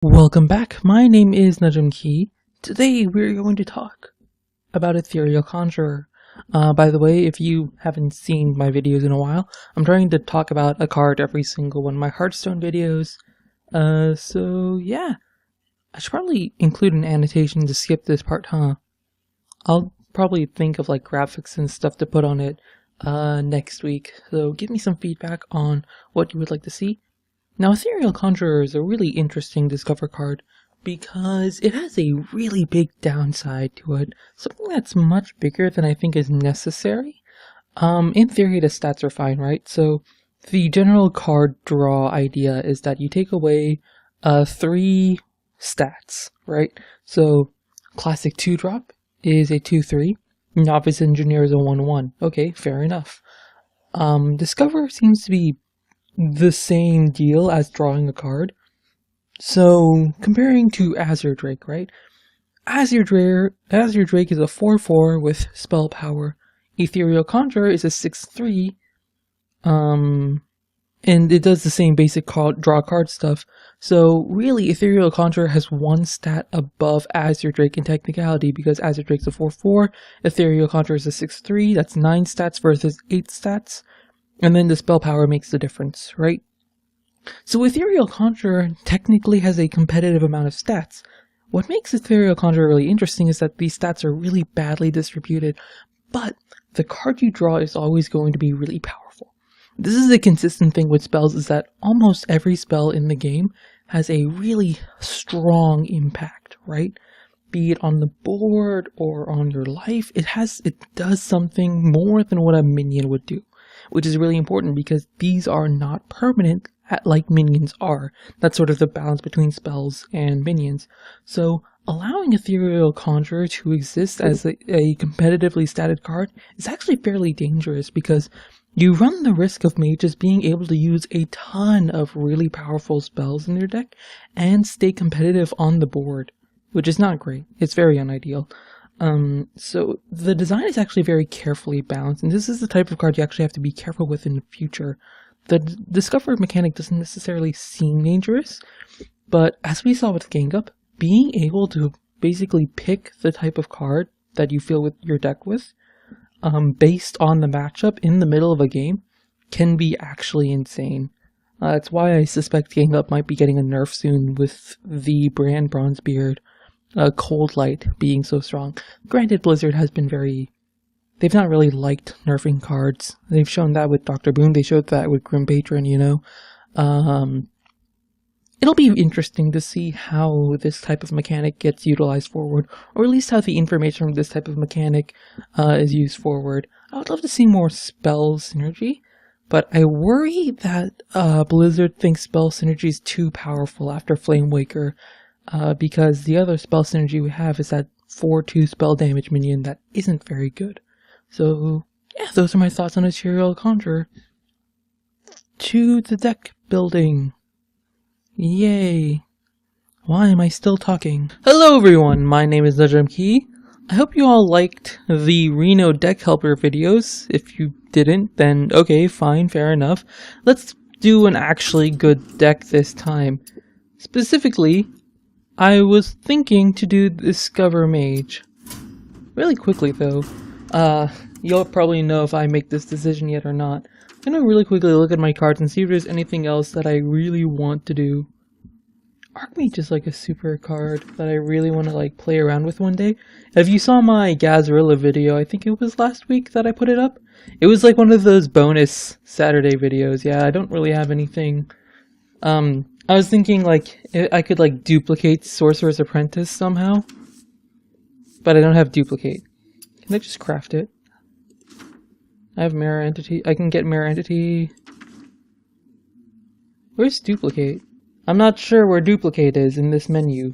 Welcome back, my name is nujumkey. Today we're going to talk about Ethereal Conjurer. By the way, if you haven't seen my videos in a while, I'm trying to talk about a card every single one of my Hearthstone videos. So yeah, I should probably include an annotation to skip this part, huh? I'll probably think of like graphics and stuff to put on it next week, so give me some feedback on what you would like to see. Now, Ethereal Conjurer is a really interesting Discover card because it has a really big downside to it, something that's much bigger than I think is necessary. In theory, the stats are fine, right? So, the general card draw idea is that you take away 3 stats, right? So, Classic 2-drop is a 2-3, Novice Engineer is a 1-1. Okay, fair enough. Discover seems to be the same deal as drawing a card. So, comparing to Azure Drake, right? Azure Drake is a 4-4 with spell power. Ethereal Conjurer is a 6-3, and it does the same basic draw card stuff. So, really, Ethereal Conjurer has 1 stat above Azure Drake in technicality, because Azure Drake's a 4-4, Ethereal Conjurer is a 6-3, that's 9 stats versus 8 stats. And then the spell power makes the difference, right? So Ethereal Conjurer technically has a competitive amount of stats. What makes Ethereal Conjurer really interesting is that these stats are really badly distributed, but the card you draw is always going to be really powerful. This is a consistent thing with spells, is that almost every spell in the game has a really strong impact, right? Be it on the board or on your life, it does something more than what a minion would do. Which is really important because these are not permanent like minions are. That's sort of the balance between spells and minions. So allowing Ethereal Conjurer to exist as a competitively statted card is actually fairly dangerous, because you run the risk of mages being able to use a ton of really powerful spells in their deck and stay competitive on the board, which is not great. It's very unideal. So the design is actually very carefully balanced, and this is the type of card you actually have to be careful with in the future. The Discover mechanic doesn't necessarily seem dangerous, but as we saw with Gang Up, being able to basically pick the type of card that you fill with your deck with, based on the matchup in the middle of a game, can be actually insane. That's why I suspect Gang Up might be getting a nerf soon with the brand Bronzebeard. Cold Light being so strong. Granted, Blizzard has been they've not really liked nerfing cards. They've shown that with Dr. Boom, they showed that with Grim Patron, you know. It'll be interesting to see how this type of mechanic gets utilized forward, or at least how the information from this type of mechanic is used forward. I would love to see more spell synergy, but I worry that Blizzard thinks spell synergy is too powerful after Flamewaker. Because the other spell synergy we have is that 4-2 spell damage minion that isn't very good. So, yeah, those are my thoughts on Ethereal Conjurer. To the deck building. Yay. Why am I still talking? Hello everyone, my name is nujumkey. I hope you all liked the Reno deck helper videos. If you didn't, then okay, fine, fair enough. Let's do an actually good deck this time. Specifically, I was thinking to do Discover Mage. Really quickly though, you'll probably know if I make this decision yet or not. I'm gonna really quickly look at my cards and see if there's anything else that I really want to do. Archmage is like a super card that I really want to like play around with one day. If you saw my Gazrilla video, I think it was last week that I put it up. It was like one of those bonus Saturday videos. Yeah, I don't really have anything. I was thinking like I could like duplicate Sorcerer's Apprentice somehow, but I don't have duplicate. Can I just craft it? I have Mirror Entity. I can get Mirror Entity. Where's duplicate? I'm not sure where duplicate is in this menu.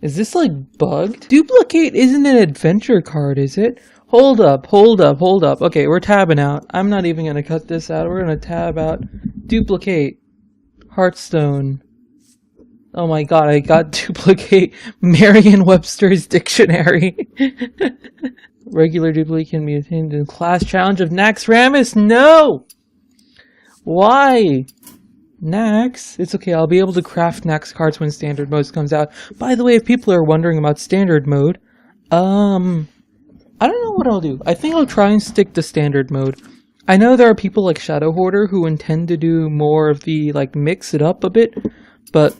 Is this like bugged? Duplicate isn't an adventure card, is it? Hold up. Okay, we're tabbing out. I'm not even gonna cut this out. We're gonna tab out duplicate. Hearthstone. Oh my god, I got duplicate Merriam-Webster's dictionary. Regular duplicate can be attained in class challenge of Naxxramas. No! Why? Nax. It's okay, I'll be able to craft Nax cards when standard mode comes out. By the way, if people are wondering about standard mode, I don't know what I'll do. I think I'll try and stick to standard mode. I know there are people like Shadow Hoarder who intend to do more of the, like, mix it up a bit, but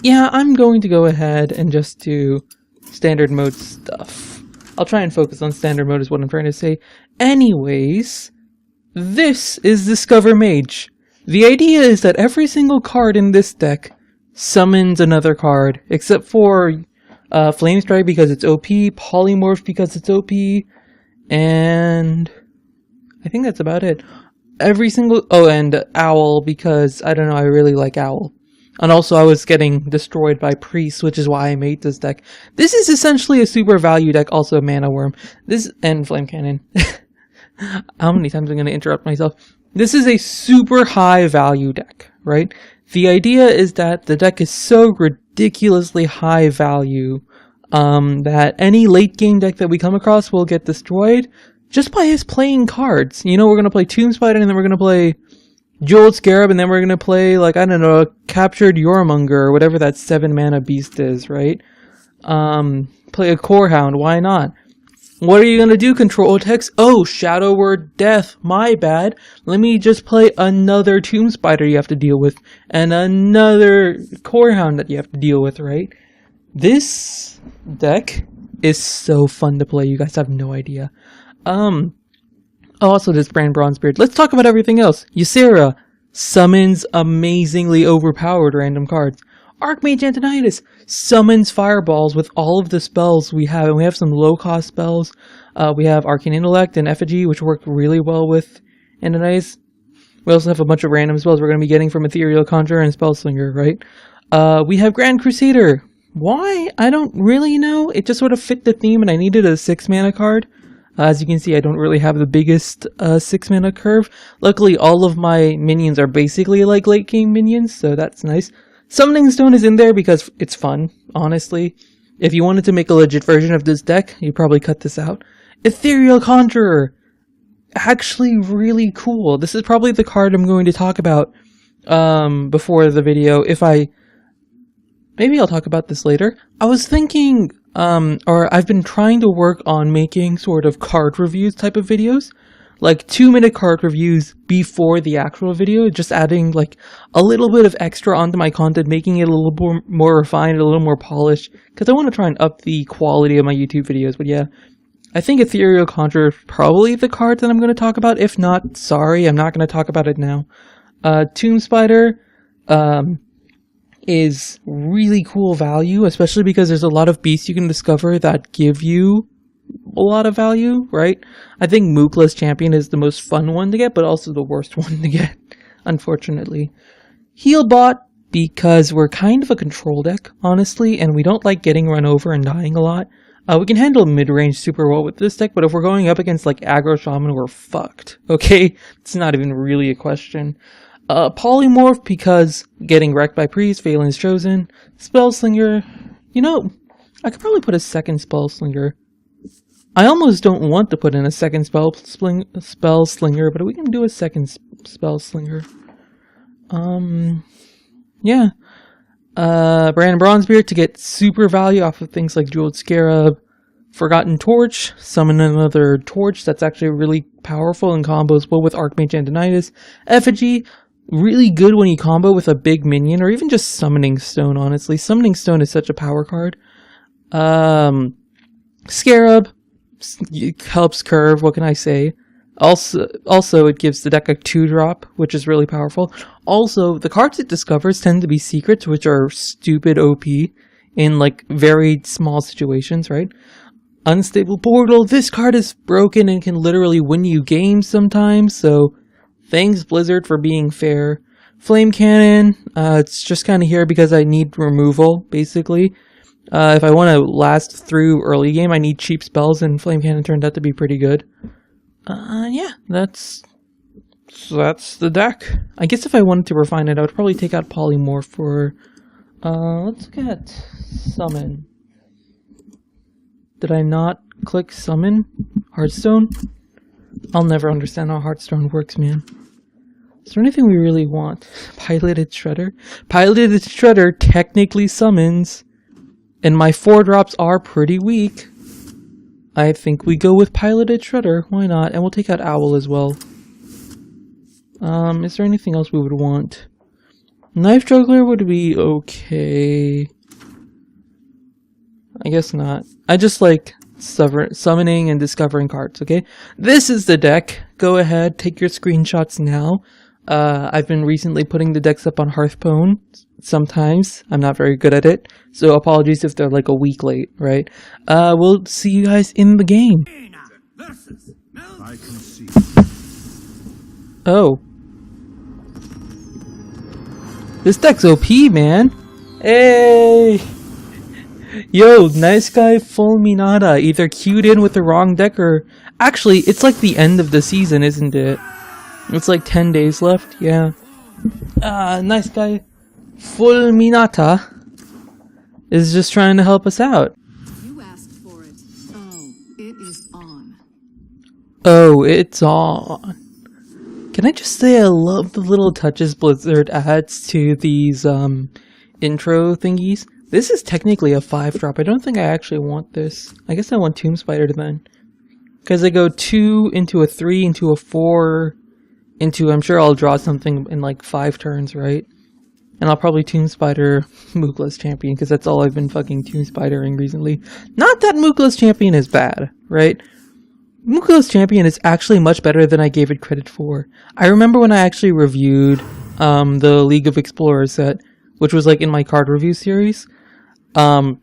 yeah, I'm going to go ahead and just do standard mode stuff. I'll try and focus on standard mode is what I'm trying to say. Anyways, this is Discover Mage. The idea is that every single card in this deck summons another card, except for Flame Strike because it's OP, Polymorph because it's OP, and I think that's about it. Every single... Oh, and Owl because, I don't know, I really like Owl. And also I was getting destroyed by Priest, which is why I made this deck. This is essentially a super value deck, also Mana Worm. This and Flame Cannon. How many times am I going to interrupt myself? This is a super high value deck, right? The idea is that the deck is so ridiculously high value that any late game deck that we come across will get destroyed just by us playing cards. You know, we're going to play Tomb Spider, and then we're going to play Jeweled Scarab, and then we're going to play, like, I don't know, Captured Yormonger, or whatever that 7 mana beast is, right? Play a Core Hound, why not? What are you going to do, control text? Oh, Shadow Word Death, my bad. Let me just play another Tomb Spider you have to deal with, and another Core Hound that you have to deal with, right? This deck is so fun to play, you guys have no idea. Also this brand Bronzebeard. Let's talk about everything else. Ysera summons amazingly overpowered random cards. Archmage Antonidas summons fireballs with all of the spells we have, and we have some low-cost spells. We have Arcane Intellect and Effigy, which work really well with Antonidas. We also have a bunch of random spells we're going to be getting from Ethereal Conjurer and Spellslinger, right? We have Grand Crusader. Why? I don't really know. It just sort of fit the theme, and I needed a 6-mana card. As you can see, I don't really have the biggest 6-mana curve. Luckily, all of my minions are basically like late-game minions, so that's nice. Summoning Stone is in there because it's fun, honestly. If you wanted to make a legit version of this deck, you'd probably cut this out. Ethereal Conjurer! Actually really cool. This is probably the card I'm going to talk about before the video. Maybe I'll talk about this later. I was thinking, or I've been trying to work on making sort of card reviews type of videos. Like 2-minute card reviews before the actual video, just adding like a little bit of extra onto my content, making it a little more refined, a little more polished, because I want to try and up the quality of my YouTube videos. But yeah, I think Ethereal Conjurer is probably the card that I'm going to talk about. If not, sorry, I'm not going to talk about it now. Tomb Spider is really cool value, especially because there's a lot of beasts you can discover that give you a lot of value, right? I think Mookless Champion is the most fun one to get, but also the worst one to get, unfortunately. Healbot, because we're kind of a control deck, honestly, and we don't like getting run over and dying a lot. We can handle mid-range super well with this deck, but if we're going up against like aggro shaman, we're fucked, okay? It's not even really a question. Polymorph, because getting wrecked by Priest, Valen's Chosen. Spellslinger, you know, I could probably put a second Spellslinger. I almost don't want to put in a second Spellslinger, but we can do a second Spellslinger. Yeah. Brand Bronzebeard to get super value off of things like Jeweled Scarab. Forgotten Torch, summon another Torch that's actually really powerful and combos well with Archmage Antonidas. Effigy, really good when you combo with a big minion, or even just Summoning Stone, honestly. Summoning Stone is such a power card. Scarab helps curve, what can I say? Also, it gives the deck a 2-drop, which is really powerful. Also, the cards it discovers tend to be secrets, which are stupid OP in, like, very small situations, right? Unstable Portal, this card is broken and can literally win you games sometimes, so thanks Blizzard for being fair. Flame Cannon, it's just kind of here because I need removal, basically. If I want to last through early game, I need cheap spells, and Flame Cannon turned out to be pretty good. Yeah, that's the deck. I guess if I wanted to refine it, I would probably take out Polymorph for, let's look at Summon. Did I not click Summon? Hearthstone? I'll never understand how Hearthstone works, man. Is there anything we really want? Piloted Shredder? Piloted Shredder technically summons, and my 4-drops are pretty weak. I think we go with Piloted Shredder. Why not? And we'll take out Owl as well. Is there anything else we would want? Knife Juggler would be okay. I guess not. I just like summoning and discovering cards, okay? This is the deck. Go ahead, take your screenshots now. I've been recently putting the decks up on Hearthpwn. Sometimes. I'm not very good at it. So apologies if they're like a week late, right? We'll see you guys in the game. I can see. Oh. This deck's OP, man. Hey! Yo, nice guy Fulminata either queued in with the wrong deck or... Actually, it's like the end of the season, isn't it? It's like 10 days left, yeah. Nice guy Fulminata is just trying to help us out. You asked for it. Oh, it is on. Oh, it's on. Can I just say I love the little touches Blizzard adds to these intro thingies? This is technically a 5-drop. I don't think I actually want this. I guess I want Tomb Spider then. Because I go 2 into a 3 into a 4 into, I'm sure I'll draw something in like 5 turns, right? And I'll probably Tomb Spider Mookless Champion because that's all I've been fucking Tomb Spidering recently. Not that Mookless Champion is bad, right? Mookless Champion is actually much better than I gave it credit for. I remember when I actually reviewed the League of Explorers set, which was like in my card review series. I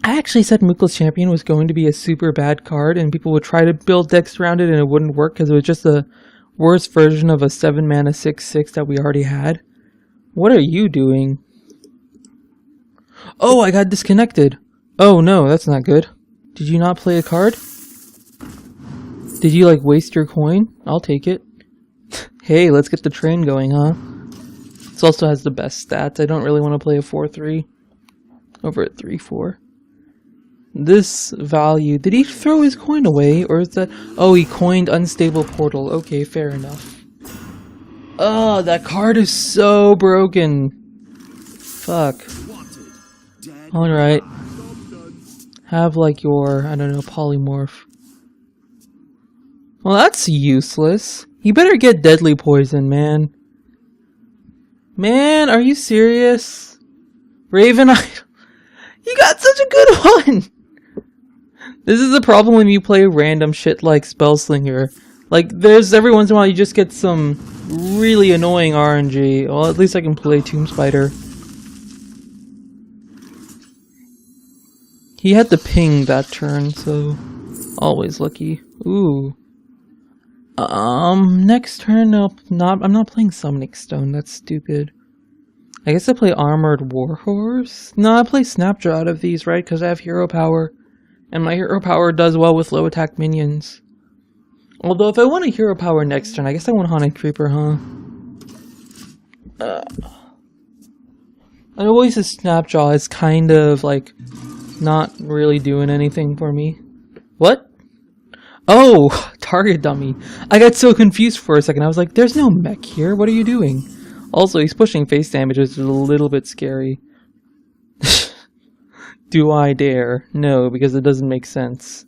actually said Mookless Champion was going to be a super bad card and people would try to build decks around it and it wouldn't work because it was just a worse version of a 7-mana 6/6 that we already had. What are you doing? Oh, I got disconnected. Oh no, that's not good. Did you not play a card? Did you, like, waste your coin? I'll take it. Hey, let's get the train going, huh? This also has the best stats. I don't really want to play a 4-3 over at 3-4. This value... Did he throw his coin away? Or is that... Oh, he coined Unstable Portal. Okay, fair enough. Oh, that card is so broken. Fuck. Alright. Have, like, your, I don't know, polymorph. Well, that's useless. You better get Deadly Poison, man. Man, are you serious? Raven Idol. You got such a good one! This is the problem when you play random shit like Spellslinger. Like, there's every once in a while you just get some really annoying RNG. Well, at least I can play Tomb Spider. He had to ping that turn, so... Always lucky. Ooh. Next turn, I'm not playing Summoning Stone, that's stupid. I guess I play Armored Warhorse? No, I play Snapjaw out of these, right? Because I have Hero Power. And my Hero Power does well with low attack minions. Although, if I want a Hero Power next turn, I guess I want Haunted Creeper, huh? I always a Snapjaw is kind of, like, not really doing anything for me. What? Oh, target dummy. I got so confused for a second. I was like, there's no mech here. What are you doing? Also, he's pushing face damage, which is a little bit scary. Do I dare? No, because it doesn't make sense.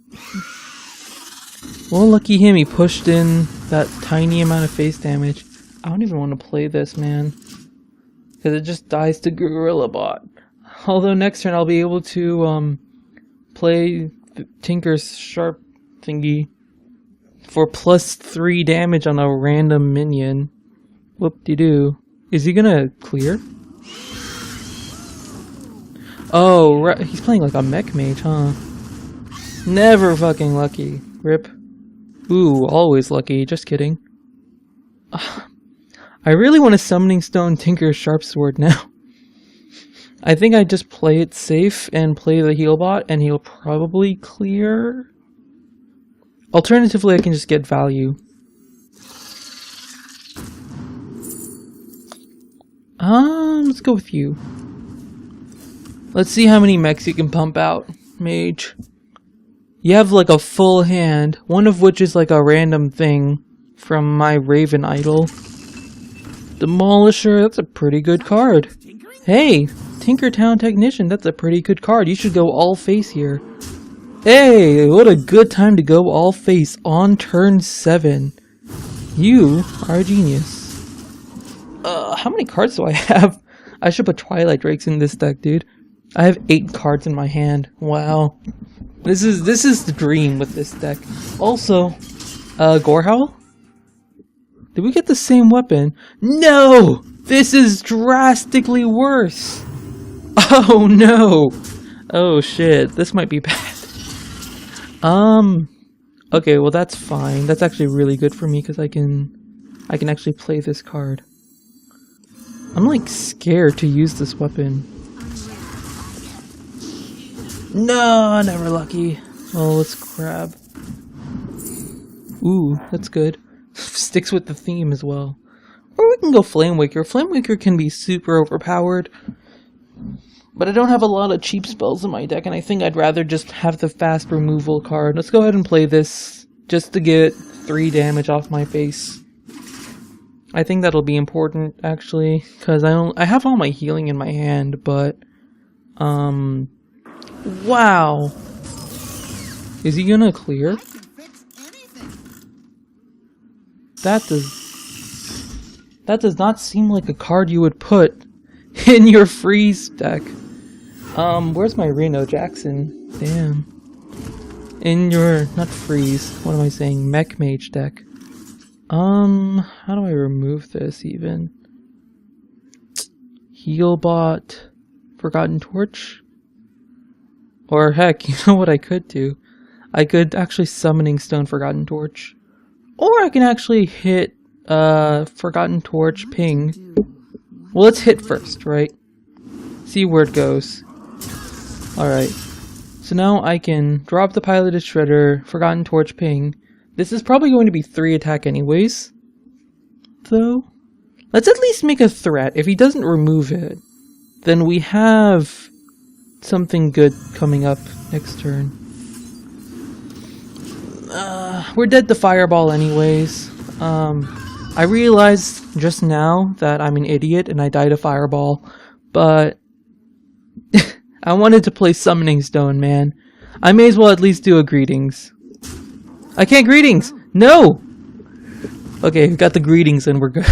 Well, lucky him. He pushed in that tiny amount of face damage. I don't even want to play this, man. Because it just dies to Gorilla Bot. Although next turn I'll be able to play Tinker's Sharp thingy for +3 damage on a random minion. Whoop-de-doo. Is he gonna clear? Oh, right. He's playing like a mech mage, huh? Never fucking lucky. Rip. Ooh, always lucky. Just kidding. I really want a Summoning Stone Tinker's Sharp Sword now. I think I just play it safe and play the heal bot and he'll probably clear. Alternatively, I can just get value. Let's go with you. Let's see how many mechs you can pump out, Mage. You have like a full hand, one of which is like a random thing from my Raven Idol. Demolisher, that's a pretty good card. Hey, Tinkertown Technician, that's a pretty good card. You should go all face here. Hey, what a good time to go all face on turn 7. You are a genius. How many cards do I have? I should put Twilight Drakes in this deck, dude. I have 8 cards in my hand. Wow. This is the dream with this deck. Also, Gorehowl? Did we get the same weapon? No! This is drastically worse! Oh no! Oh shit, this might be bad. Okay, well that's fine. That's actually really good for me because I can actually play this card. I'm like scared to use this weapon. No, never lucky. Well, let's grab. Ooh, that's good. Sticks with the theme as well. Or we can go Flamewaker. Flamewaker can be super overpowered. But I don't have a lot of cheap spells in my deck, and I think I'd rather just have the fast removal card. Let's go ahead and play this, just to get 3 damage off my face. I think that'll be important, actually, because I have all my healing in my hand, but... Wow! Is he gonna clear? That does not seem like a card you would put in your freeze deck. Where's my Reno Jackson? Damn. In your, not freeze, what am I saying? Mech Mage deck. How do I remove this even? Healbot, Forgotten Torch? Or heck, you know what I could do? I could actually Summoning Stone Forgotten Torch. Or I can actually hit, Forgotten Torch ping. Well, let's hit first, right? See where it goes. Alright. So now I can drop the Piloted Shredder, Forgotten Torch ping. This is probably going to be 3 attack anyways. Though. Let's at least make a threat. If he doesn't remove it, then we have something good coming up next turn. We're dead to Fireball anyways. I realized just now that I'm an idiot and I died to Fireball, but I wanted to play Summoning Stone, man. I may as well at least do a Greetings. I can't Greetings! No! Okay, we got the Greetings and we're good.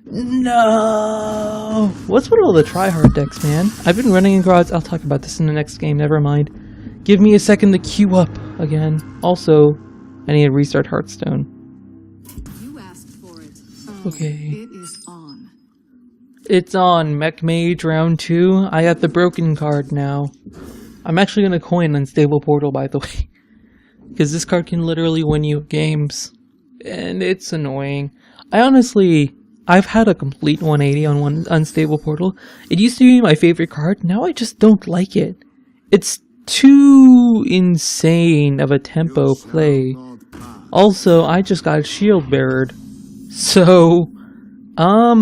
No! What's with all the tryhard decks, man? I've been running in cards. I'll talk about this in the next game, never mind. Give me a second to queue up again. Also, I need to restart Hearthstone. You asked for it. Oh, okay. It is on. It's on. Mech Mage round 2. I got the broken card now. I'm actually going to coin Unstable Portal, by the way. Because this card can literally win you games. And it's annoying. I've had a complete 180 on one Unstable Portal. It used to be my favorite card. Now I just don't like it. It's too insane of a tempo play. Also, I just got Shield Bearer. So, I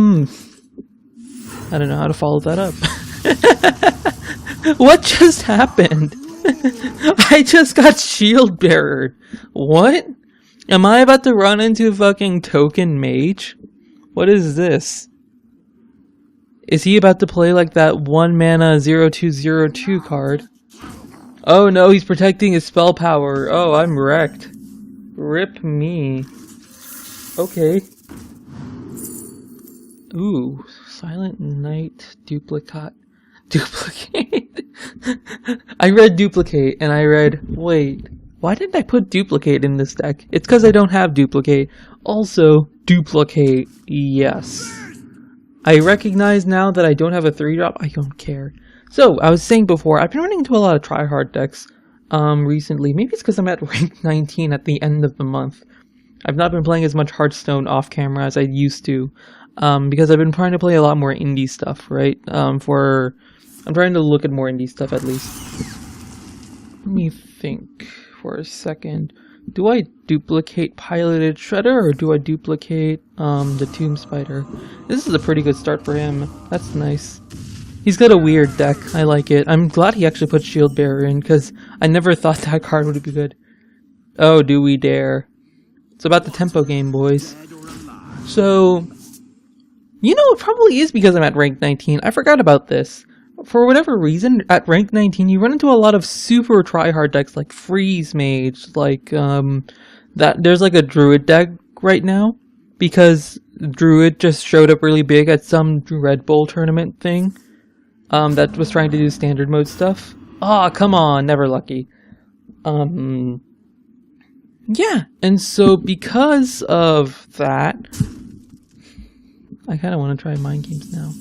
don't know how to follow that up. What just happened? I just got Shield Bearer. What? Am I about to run into fucking Token Mage? What is this? Is he about to play like that 1 mana 0202 card? Oh no, he's protecting his spell power. Oh, I'm wrecked. Rip me. Okay. Ooh, Silent Night Duplicate. I read Duplicate and I read, wait, why didn't I put Duplicate in this deck? It's because I don't have Duplicate. Also, Duplicate, yes. I recognize now that I don't have a 3-drop. I don't care. So, I was saying before, I've been running into a lot of tryhard decks recently. Maybe it's because I'm at rank 19 at the end of the month. I've not been playing as much Hearthstone off camera as I used to. Because I've been trying to play a lot more indie stuff, right? I'm trying to look at more indie stuff at least. Let me think for a second. Do I duplicate Piloted Shredder or do I duplicate the Tomb Spider? This is a pretty good start for him. That's nice. He's got a weird deck. I like it. I'm glad he actually put Shield Bearer in because I never thought that card would be good. Oh, do we dare? It's about the tempo game, boys. So, You know, it probably is because I'm at rank 19. I forgot about this. For whatever reason, at rank 19, you run into a lot of super tryhard decks like Freeze Mage, like, there's like a Druid deck right now, because Druid just showed up really big at some Red Bull tournament thing, that was trying to do standard mode stuff. Ah, come on, never lucky. Yeah, and so because of that, I kind of want to try mind games now.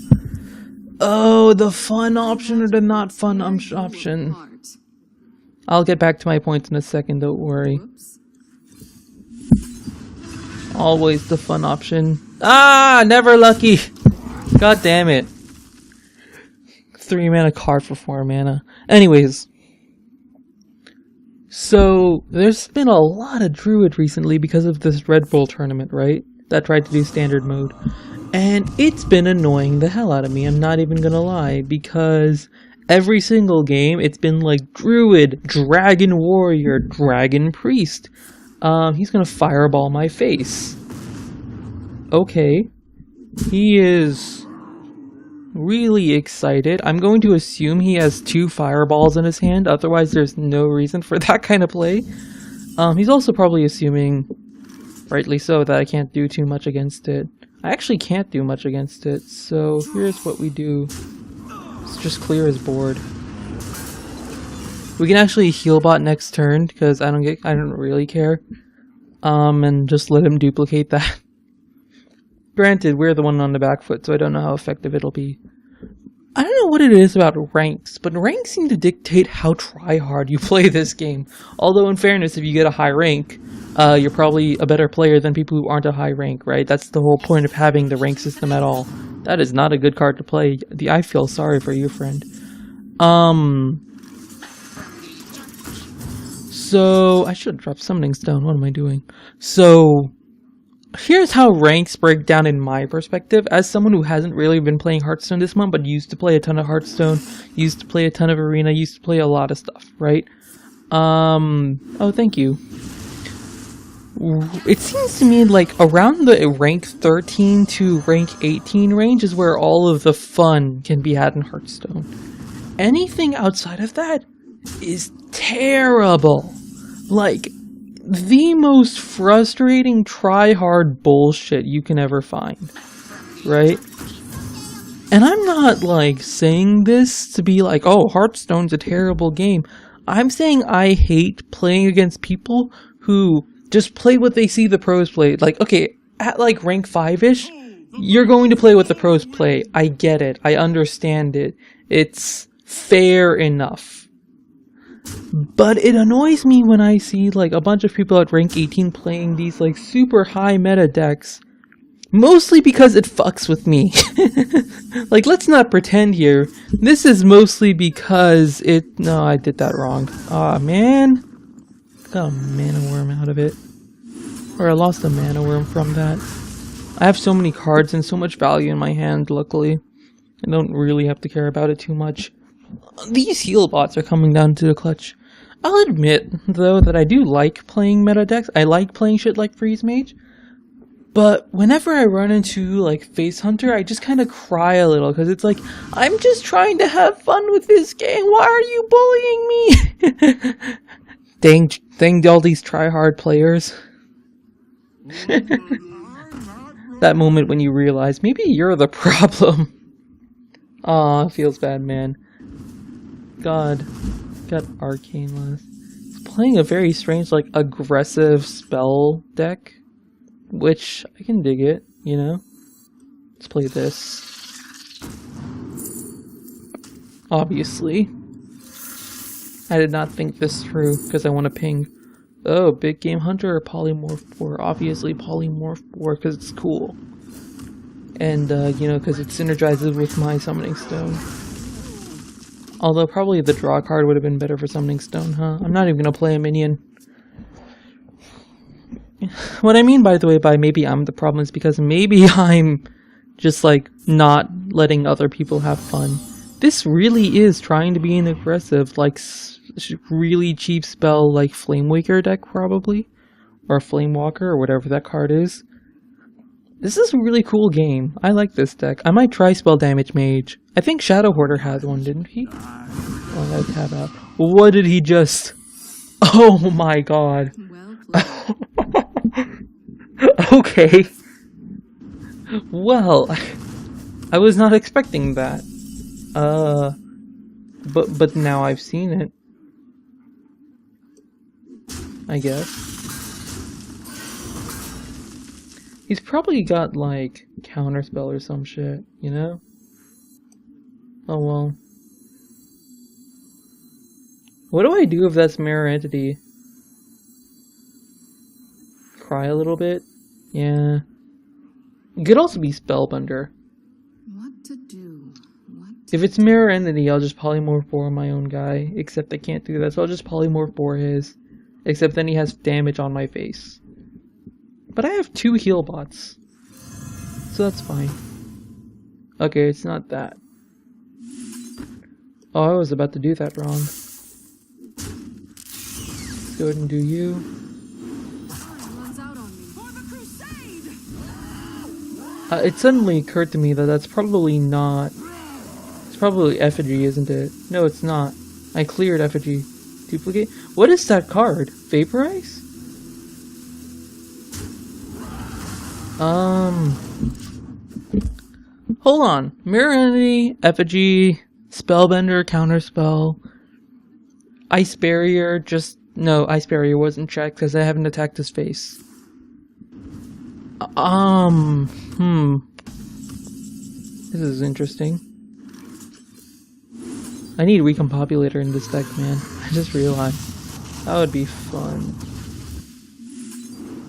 Oh, the fun option or the not fun option. I'll get back to my points in a second, don't worry. Always the fun option. Ah, never lucky. God damn it. 3 mana card for 4 mana. Anyways. So, there's been a lot of Druid recently because of this Red Bull tournament, right? That tried to do standard mode. And it's been annoying the hell out of me, I'm not even gonna lie, because every single game, it's been like Druid, Dragon Warrior, Dragon Priest. He's gonna fireball my face. Okay. He is really excited. I'm going to assume he has 2 fireballs in his hand, otherwise there's no reason for that kind of play. He's also probably assuming, rightly so, that I can't do too much against it. I actually can't do much against it, so here's what we do. Let's just clear his board. We can actually heal bot next turn, because I don't really care. And just let him duplicate that. Granted, we're the one on the back foot, so I don't know how effective it'll be. I don't know what it is about ranks, but ranks seem to dictate how try-hard you play this game. Although, in fairness, if you get a high rank, you're probably a better player than people who aren't a high rank, right? That's the whole point of having the rank system at all. That is not a good card to play. I feel sorry for you, friend. So, I should have dropped Summoning Stone. What am I doing? So, here's how ranks break down in my perspective. As someone who hasn't really been playing Hearthstone this month, but used to play a ton of Hearthstone, used to play a ton of Arena, used to play a lot of stuff, right? Oh, thank you. It seems to me like around the rank 13 to rank 18 range is where all of the fun can be had in Hearthstone. Anything outside of that is terrible. Like, the most frustrating try-hard bullshit you can ever find, right? And I'm not, like, saying this to be like, oh, Hearthstone's a terrible game. I'm saying I hate playing against people who just play what they see the pros play. Like, okay, at, like, rank 5-ish, you're going to play what the pros play. I get it. I understand it. It's fair enough. But it annoys me when I see, like, a bunch of people at rank 18 playing these, like, super high meta decks. Mostly because it fucks with me. Like, let's not pretend here. This is mostly because it... No, I did that wrong. Aw, man. Got a mana worm out of it. Or I lost a mana worm from that. I have so many cards and so much value in my hand, luckily. I don't really have to care about it too much. These heal bots are coming down to the clutch. I'll admit, though, that I do like playing meta decks. I like playing shit like Freeze Mage. But whenever I run into, like, Face Hunter, I just kind of cry a little. Because it's like, I'm just trying to have fun with this game. Why are you bullying me? Dang all these try-hard players. That moment when you realize, maybe you're the problem. Aw, feels bad, man. God. Got Arcane last. He's playing a very strange, like, aggressive spell deck. Which, I can dig it, you know? Let's play this. Obviously. I did not think this through, because I want to ping. Oh, Big Game Hunter or Polymorph 4? Obviously Polymorph 4, because it's cool. And, you know, because it synergizes with my Summoning Stone. Although, probably the draw card would have been better for Summoning Stone, huh? I'm not even going to play a minion. What I mean, by the way, by maybe I'm the problem is because maybe I'm just, like, not letting other people have fun. This really is trying to be an aggressive, like, really cheap spell, like, Flamewaker deck, probably. Or Flamewalker, or whatever that card is. This is a really cool game. I like this deck. I might try Spell Damage Mage. I think Shadow Hoarder had one, didn't he? Oh, that tab out. What did he just... Oh my god. Well played. Okay. Well, I was not expecting that. But now I've seen it. I guess. He's probably got, like, counterspell or some shit, you know? Oh well. What do I do if that's Mirror Entity? Cry a little bit? Yeah. It could also be Spellbender. What to do? If it's Mirror Entity, I'll just Polymorph Boar my own guy. Except I can't do that, so I'll just Polymorph Boar his. Except then he has damage on my face. But I have 2 heal bots. So that's fine. Okay, it's not that. Oh, I was about to do that wrong. Let's go ahead and do you. Runs out on me. For the crusade! It suddenly occurred to me that that's probably not... It's probably Effigy, isn't it? No, it's not. I cleared Effigy. Duplicate? What is that card? Vaporize? Hold on. Mirror Entity, Effigy, Spellbender, Counterspell, Ice Barrier, no, Ice Barrier wasn't checked because I haven't attacked his face. This is interesting. I need Recombobulator in this deck, man. I just realized. That would be fun.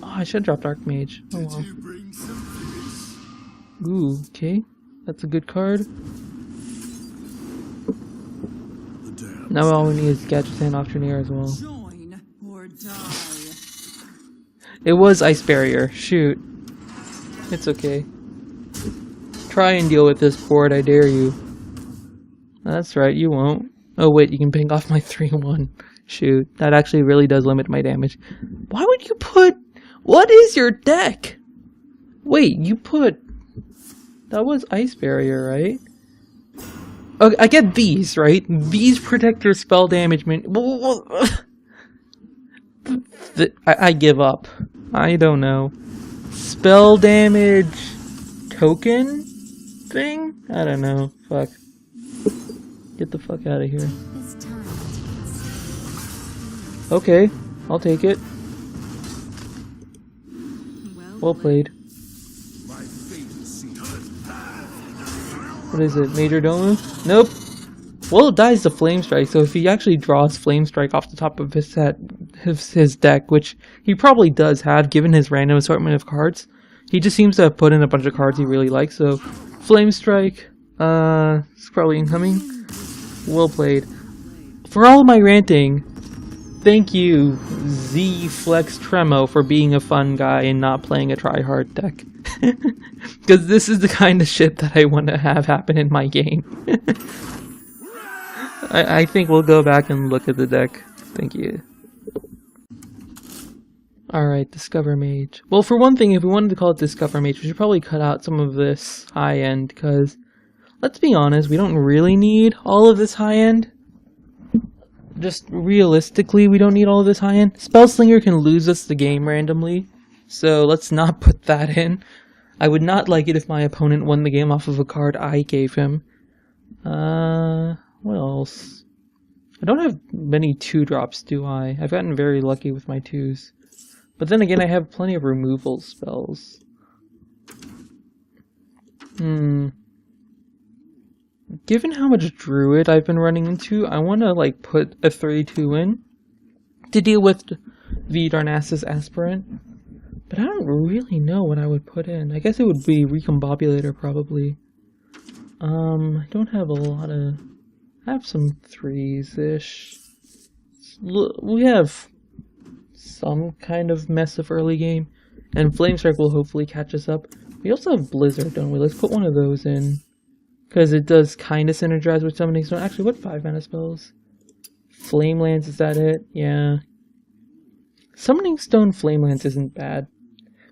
Oh, I should drop Dark Mage. Oh well. Ooh, okay. That's a good card. Now all we need is Gadgetzan Auctioneer as well. Join or die. It was Ice Barrier. Shoot. It's okay. Try and deal with this board, I dare you. That's right, you won't. Oh wait, you can ping off my 3-1. Shoot, that actually really does limit my damage. Why would you put... What is your deck? Wait, you put... That was Ice Barrier, right? Okay, I get these, right? These protect your spell damage. I give up. I don't know. Spell damage token thing? I don't know. Fuck. Get the fuck out of here. Okay, I'll take it. Well played. What is it? Major Domu? Nope. Well, it dies to Flame Strike, so if he actually draws Flame Strike off the top of his set, his deck, which he probably does have, given his random assortment of cards, he just seems to have put in a bunch of cards he really likes, so Flame Strike, it's probably incoming. Well played. For all my ranting, thank you, Z Flex Tremo, for being a fun guy and not playing a try-hard deck. Because this is the kind of shit that I want to have happen in my game. I think we'll go back and look at the deck. Thank you. Alright, Discover Mage. Well, for one thing, if we wanted to call it Discover Mage, we should probably cut out some of this high-end, because, let's be honest, we don't really need all of this high-end. Just realistically, we don't need all of this high-end. Spellslinger can lose us the game randomly, so let's not put that in. I would not like it if my opponent won the game off of a card I gave him. What else? I don't have many 2-drops, do I? I've gotten very lucky with my 2s. But then again, I have plenty of removal spells. Given how much Druid I've been running into, I want to, like, put a 3-2 in to deal with V. Darnassus Aspirant. But I don't really know what I would put in. I guess it would be Recombobulator, probably. I don't have a lot of... I have some 3s-ish. We have some kind of mess of early game. And Flamestrike will hopefully catch us up. We also have Blizzard, don't we? Let's put one of those in. Because it does kind of synergize with Summoning Stone. Actually, what 5-mana spells? Flamelance, is that it? Yeah. Summoning Stone Flamelance isn't bad.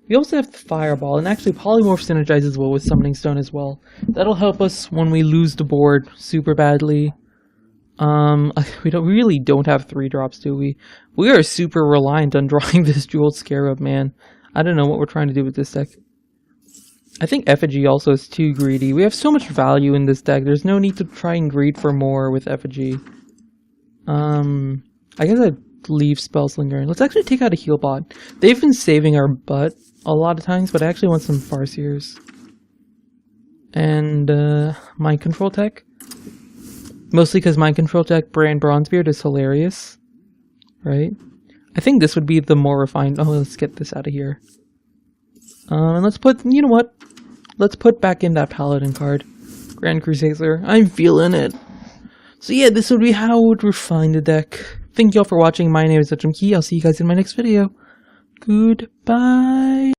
We also have the Fireball, and actually Polymorph synergizes well with Summoning Stone as well. That'll help us when we lose the board super badly. We really don't have 3-drops, do we? We are super reliant on drawing this Jeweled Scarab, man. I don't know what we're trying to do with this deck. I think Effigy also is too greedy. We have so much value in this deck. There's no need to try and greed for more with Effigy. I guess I'd leave Spellslinger. Let's actually take out a heal bot. They've been saving our butt a lot of times, but I actually want some Farseers. And, Mind Control Tech. Mostly because Mind Control Tech Brand Bronzebeard is hilarious. Right? I think this would be the more refined... Oh, let's get this out of here. And let's put... You know what? Let's put back in that Paladin card. Grand Crusader. I'm feeling it. So yeah, this would be how I would refine the deck. Thank you all for watching. My name is nujumkey. I'll see you guys in my next video. Goodbye.